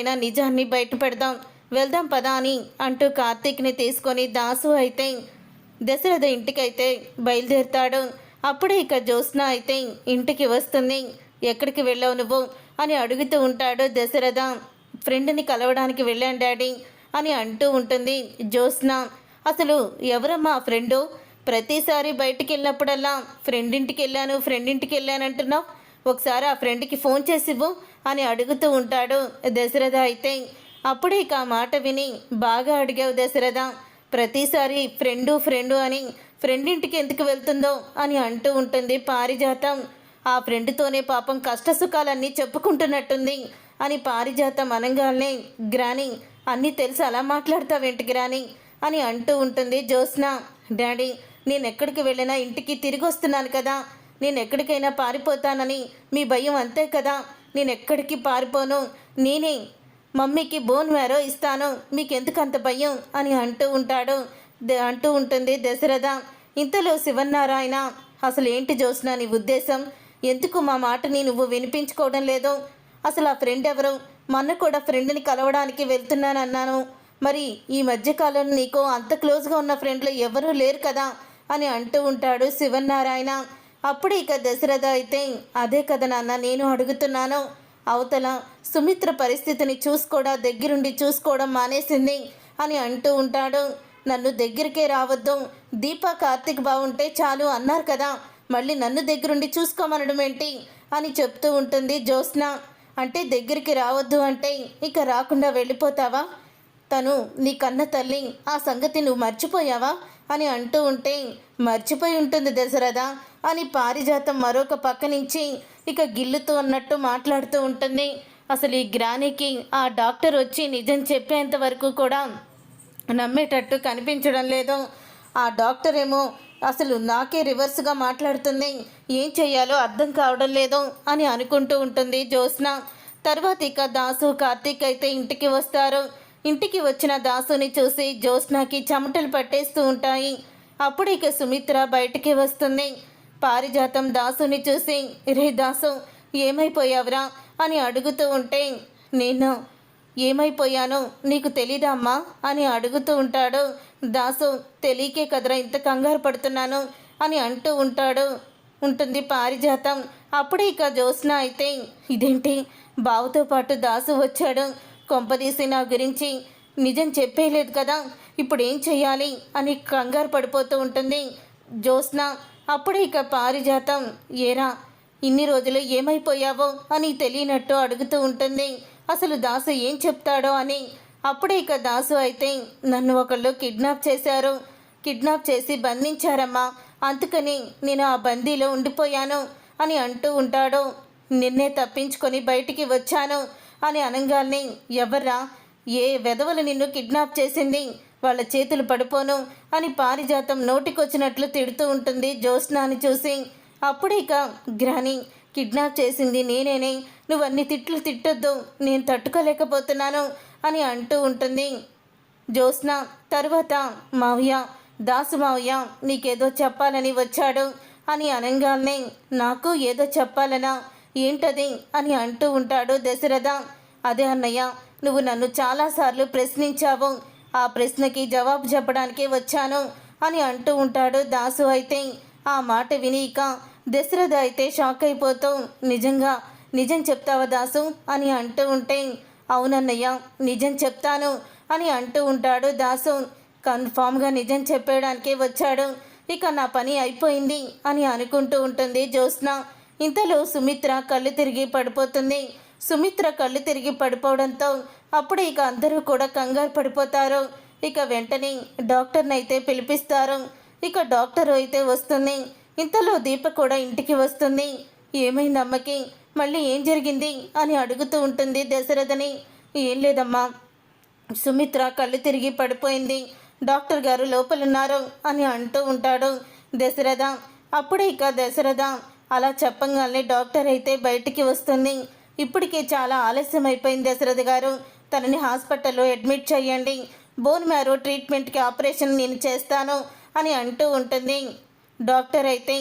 అయినా నిజాన్ని బయట పెడదాం, వెళ్దాం పదా అని అంటూ కార్తీక్ని తీసుకొని దాసు అయితే దశరథ ఇంటికైతే బయలుదేరుతాడు. అప్పుడే ఇక జ్యోత్స్న అయితే ఇంటికి వస్తుంది. ఎక్కడికి వెళ్ళావు నువ్వు అని అడుగుతూ ఉంటాడు దశరథ. ఫ్రెండ్ని కలవడానికి వెళ్ళాను డాడీ అని అంటూ ఉంటుంది జ్యోత్స్న. అసలు ఎవరమ్మా ఆ ఫ్రెండు? ప్రతిసారి బయటికి వెళ్ళినప్పుడల్లా ఫ్రెండ్ ఇంటికి వెళ్ళాను అంటున్నావు. ఒకసారి ఆ ఫ్రెండ్కి ఫోన్ చేసివ్వు అని అడుగుతూ ఉంటాడు దశరథ అయితే. అప్పుడే ఇక ఆ మాట విని, బాగా అడిగావు దశరథ, ప్రతిసారి ఫ్రెండు అని ఫ్రెండ్ ఇంటికి ఎందుకు వెళ్తుందో అని అంటూ ఉంటుంది పారిజాతం. ఆ ఫ్రెండ్తోనే పాపం కష్టసుఖాలన్నీ చెప్పుకుంటున్నట్టుంది అని పారిజాతం అనంగానే, గ్రాని అన్నీ తెలిసి అలా మాట్లాడతావేంటి గ్రాని అని అంటూ ఉంటుంది జ్యోత్స్న. డాడీ, నేను ఎక్కడికి వెళ్ళినా ఇంటికి తిరిగి వస్తున్నాను కదా, నేను ఎక్కడికైనా పారిపోతానని మీ భయం అంతే కదా, నేను ఎక్కడికి పారిపోను, నేనే మమ్మీకి బోన్ మ్యారో ఇస్తాను, మీకెందుకు అంత భయం అని అంటూ ఉంటుంది దశరథ. ఇంతలో శివన్నారాయణ, అసలు ఏంటి జ్యోత్స్న నీ ఉద్దేశం? ఎందుకు మా మాటని నువ్వు వినిపించుకోవడం లేదు? అసలు ఆ ఫ్రెండ్ ఎవరు? మొన్న కూడా ఫ్రెండ్ని కలవడానికి వెళ్తున్నానన్నాను, మరి ఈ మధ్యకాలంలో నీకు అంత క్లోజ్గా ఉన్న ఫ్రెండ్లు ఎవరూ లేరు కదా అని అంటూ ఉంటాడు శివన్నారాయణ. అప్పుడు ఇక దశరథ అయితే, అదే కదా నాన్న నేను అడుగుతున్నాను, అవతల సుమిత్ర పరిస్థితిని దగ్గరుండి చూసుకోవడం మానేసింది అని అంటూ ఉంటాడు. నన్ను దగ్గరికే రావద్దు, దీపా కార్తీక్ బాగుంటే చాలు అన్నారు కదా, మళ్ళీ నన్ను దగ్గరుండి చూసుకోమనడం ఏంటి అని చెప్తూ ఉంటుంది జ్యోత్స్న. అంటే దగ్గరికి రావద్దు అంటే ఇక రాకుండా వెళ్ళిపోతావా? తను నీ కన్న తల్లి, ఆ సంగతి నువ్వు మర్చిపోయావా అని అంటూ ఉంటే, మర్చిపోయి ఉంటుంది దశరథ అని పారిజాతం మరొక పక్క నుంచి ఇక గిల్లుతూ అన్నట్టు మాట్లాడుతూ ఉంటుంది. అసలు ఈ గ్రానికి ఆ డాక్టర్ వచ్చి నిజం చెప్పేంత వరకు కూడా నమ్మేటట్టు కనిపించడం లేదు. ఆ డాక్టర్ ఏమో అసలు నాకే రివర్స్గా మాట్లాడుతుంది, ఏం చెయ్యాలో అర్థం కావడం లేదు అని అనుకుంటూ ఉంటుంది జ్యోత్స్న. తర్వాత ఇక దాసు కార్తీక్ అయితే ఇంటికి వస్తారు. ఇంటికి వచ్చిన దాసుని చూసి జ్యోత్స్నకి చెమటలు పట్టేస్తూ ఉంటాయి. అప్పుడు ఇక సుమిత్ర బయటికి వస్తుంది. పారిజాతం దాసుని చూసి, రే దాసు ఏమైపోయావురా అని అడుగుతూ ఉంటే, నేను ఏమైపోయాను నీకు తెలీదా అమ్మా అని అడుగుతూ ఉంటాడు దాసు. తెలియకే కదరా ఇంత కంగారు పడుతున్నాను అని అంటూ ఉంటుంది పారిజాతం. అప్పుడే ఇక జ్యోత్స్న అయితే, ఇదేంటి బావుతో పాటు దాసు వచ్చాడు, కొంపదీసి నా గురించి నిజం చెప్పేయలేదు కదా, ఇప్పుడు ఏం చెయ్యాలి అని కంగారు పడిపోతూ ఉంటుంది జ్యోత్స్న. అప్పుడే ఇక పారిజాతం, ఏరా ఇన్ని రోజులు ఏమైపోయావో అని తెలియనట్టు అడుగుతూ ఉంటుంది. అసలు దాసు ఏం చెప్తాడో అని. అప్పుడే ఇక దాసు అయితే, నన్ను ఒకళ్ళు కిడ్నాప్ చేసి బంధించారమ్మా, అందుకని నేను ఆ బందీలో ఉండిపోయాను అని అంటూ ఉంటాడు. నిన్నే తప్పించుకొని బయటికి వచ్చాను అని అనంగాల్ని, ఎవర్రా, ఏ వెధవలు నిన్ను కిడ్నాప్ చేసింది, వాళ్ళ చేతులు పడిపోను అని పారిజాతం నోటికొచ్చినట్లు తిడుతూ ఉంటుంది జ్యోత్స్నాని చూసి. అప్పుడు ఇక గ్రాని కిడ్నాప్ చేసింది నేనేనే, నువ్వన్నీ తిట్లు తిట్టొద్దు, నేను తట్టుకోలేకపోతున్నాను అని అంటూ ఉంటుంది జ్యోత్స్న. తర్వాత దాసు మావయ్య నీకేదో చెప్పాలని వచ్చాడు అని అనంగానే, నాకు ఏదో చెప్పాలనా, ఏంటది అని అంటూ ఉంటాడు దశరథ. అదే అన్నయ్య, నువ్వు నన్ను చాలాసార్లు ప్రశ్నించావు, ఆ ప్రశ్నకి జవాబు చెప్పడానికే వచ్చాను అని అంటూ ఉంటాడు దాసు అయితే. ఆ మాట విని ఇక దశరథ అయితే షాక్ అయిపోతూ, నిజం చెప్తావా దాసు అని అంటూ ఉంటే, అవునన్నయ్య నిజం చెప్తాను అని అంటూ ఉంటాడు దాసు. కన్ఫామ్గా నిజం చెప్పేయడానికే వచ్చాడు, ఇక నా పని అయిపోయింది అని అనుకుంటూ ఉంటుంది జ్యోత్స్న. ఇంతలో సుమిత్ర కళ్ళు తిరిగి పడిపోతుంది. సుమిత్ర కళ్ళు తిరిగి పడిపోవడంతో అప్పుడు ఇక అందరూ కూడా కంగారు పడిపోతారు. ఇక వెంటనే డాక్టర్ని అయితే పిలిపిస్తారు. ఇక డాక్టర్ అయితే వస్తుంది. ఇంతలో దీప కూడా ఇంటికి వస్తుంది. ఏమైంది అమ్మకి, మళ్ళీ ఏం జరిగింది అని అడుగుతూ ఉంటుంది దశరథని. ఏం లేదమ్మా, సుమిత్ర కళ్ళు తిరిగి పడిపోయింది, డాక్టర్ గారు లోపలున్నారు అని అంటూ ఉంటాడు దశరథ. అప్పుడే ఇక దశరథ అలా చెప్పగానే డాక్టర్ అయితే బయటికి వస్తుంది. ఇప్పటికే చాలా ఆలస్యం అయిపోయింది దశరథ గారు, తనని హాస్పిటల్లో అడ్మిట్ చేయండి, బోన్ మ్యారో ట్రీట్మెంట్కి ఆపరేషన్ నేను చేస్తాను అని అంటూ ఉంటుంది డాక్టర్ అయితే.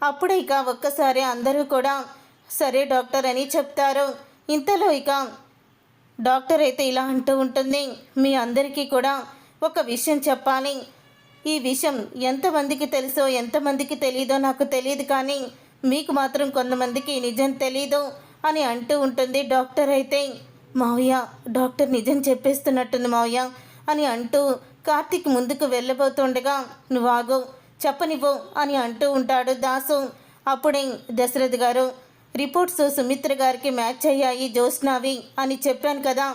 అప్పుడు ఇక ఒక్కసారి అందరూ కూడా సరే డాక్టర్ అని చెప్తారు. ఇంతలో ఇక డాక్టర్ అయితే ఇలా అంటూ ఉంటుంది, మీ అందరికీ కూడా ఒక విషయం చెప్పాలి. ఈ విషయం ఎంతమందికి తెలుసో ఎంతమందికి తెలీదో నాకు తెలియదు, కానీ మీకు మాత్రం కొంతమందికి నిజం తెలీదు అని అంటూ ఉంటుంది. డాక్టర్ అయితే మావయ్య డాక్టర్ నిజం చెప్పేస్తున్నట్టుంది మావయ్య అని అంటూ కార్తీక్ ముందుకు వెళ్ళబోతుండగా నువ్వు ఆగు చెప్పనివ్వు అని అంటూ ఉంటాడు దాసు. అప్పుడే దశరథ్ గారు రిపోర్ట్స్ సుమిత్ర గారికి మ్యాచ్ అయ్యాయి జ్యోత్స్నావి అని చెప్పాను కదా,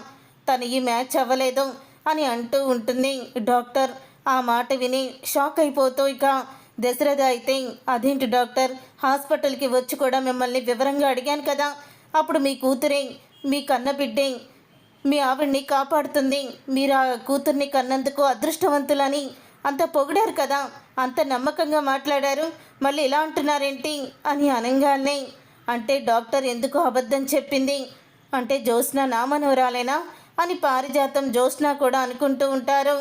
తను ఈ మ్యాచ్ అవ్వలేదు అని అంటూ ఉంటుంది. డాక్టర్ ఆ మాట విని షాక్ అయిపోతూ ఇక దశరథ అయితే అదేంటి డాక్టర్, హాస్పిటల్కి వచ్చి కూడా మిమ్మల్ని వివరంగా అడిగాను కదా, అప్పుడు మీ కూతురే మీ కన్న బిడ్డే మీ ఆవిడ్ని కాపాడుతుంది, మీరు ఆ కూతుర్ని కన్నందుకు అదృష్టవంతులని అంత పొగిడారు కదా, అంత నమ్మకంగా మాట్లాడారు, మళ్ళీ ఇలా అంటున్నారేంటి అని అనగానే అంటే డాక్టర్ ఎందుకు అబద్ధం చెప్పింది అంటే జ్యోత్స్న నా మనవరాలేనా అని పారిజాతం జ్యోత్స్న కూడా అనుకుంటూ ఉంటారు.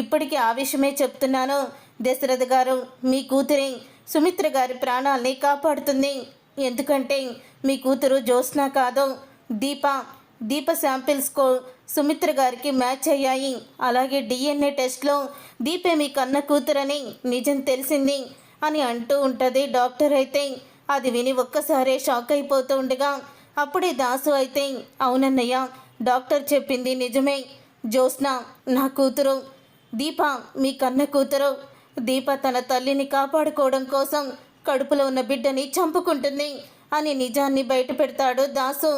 ఇప్పటికీ ఆ విషయమే చెప్తున్నాను దశరథ గారు, మీ కూతురి సుమిత్ర గారి ప్రాణాల్ని కాపాడుతుంది, ఎందుకంటే మీ కూతురు జ్యోత్స్న కాదు దీప శాంపిల్స్కో సుమిత్ర గారికి మ్యాచ్ అయ్యాయి, అలాగే డిఎన్ఏ టెస్ట్లో దీపే మీ కన్న కూతురని నిజం తెలిసింది అని అంటూ ఉంటుంది. డాక్టర్ అయితే అది విని ఒక్కసారే షాక్ అయిపోతూ ఉండగా అప్పుడే దాసు అయితే అవునన్నయ్య డాక్టర్ చెప్పింది నిజమే, జ్యోత్స్న నా కూతురు, దీప మీ కన్న కూతురు, దీప తన తల్లిని కాపాడుకోవడం కోసం కడుపులో ఉన్న బిడ్డని చంపుకుంటుంది అని నిజాన్ని బయట పెడతాడు దాసు.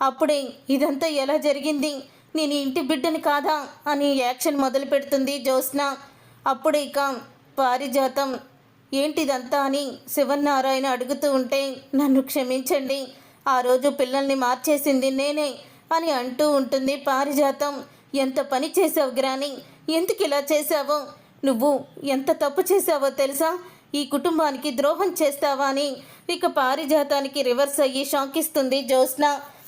అప్పుడే ఇదంతా ఎలా జరిగింది, నేను ఇంటి బిడ్డని కాదా అని యాక్షన్ మొదలు పెడుతుంది జ్యోత్స్న. అప్పుడు ఇక పారిజాతం ఏంటిదంతా అని శివనారాయణ అడుగుతూ ఉంటే నన్ను క్షమించండి, ఆ రోజు పిల్లల్ని మార్చేసింది నేనే అని అంటూ ఉంటుంది పారిజాతం. ఎంత పని చేసావు గ్రాని, ఎందుకు ఇలా చేశావో, నువ్వు ఎంత తప్పు చేశావో తెలుసా, ఈ కుటుంబానికి ద్రోహం చేస్తావా అని ఇక పారిజాతానికి రివర్స్ అయ్యి షాక్ ఇస్తుంది జ్యోత్స్న.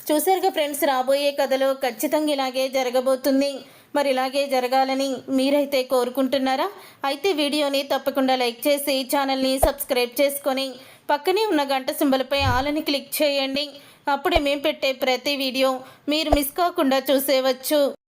చూసారుగా ఫ్రెండ్స్, రాబోయే కథలో ఖచ్చితంగా ఇలాగే జరగబోతుంది. మరి ఇలాగే జరగాలని మీరైతే కోరుకుంటున్నారా? అయితే వీడియోని తప్పకుండా లైక్ చేసి ఛానల్ని సబ్స్క్రైబ్ చేసుకొని పక్కనే ఉన్న గంట సింబల్పై ఆలని క్లిక్ చేయండి. అప్పుడే మేము పెట్టే ప్రతి వీడియో మీరు మిస్ కాకుండా చూసేవచ్చు.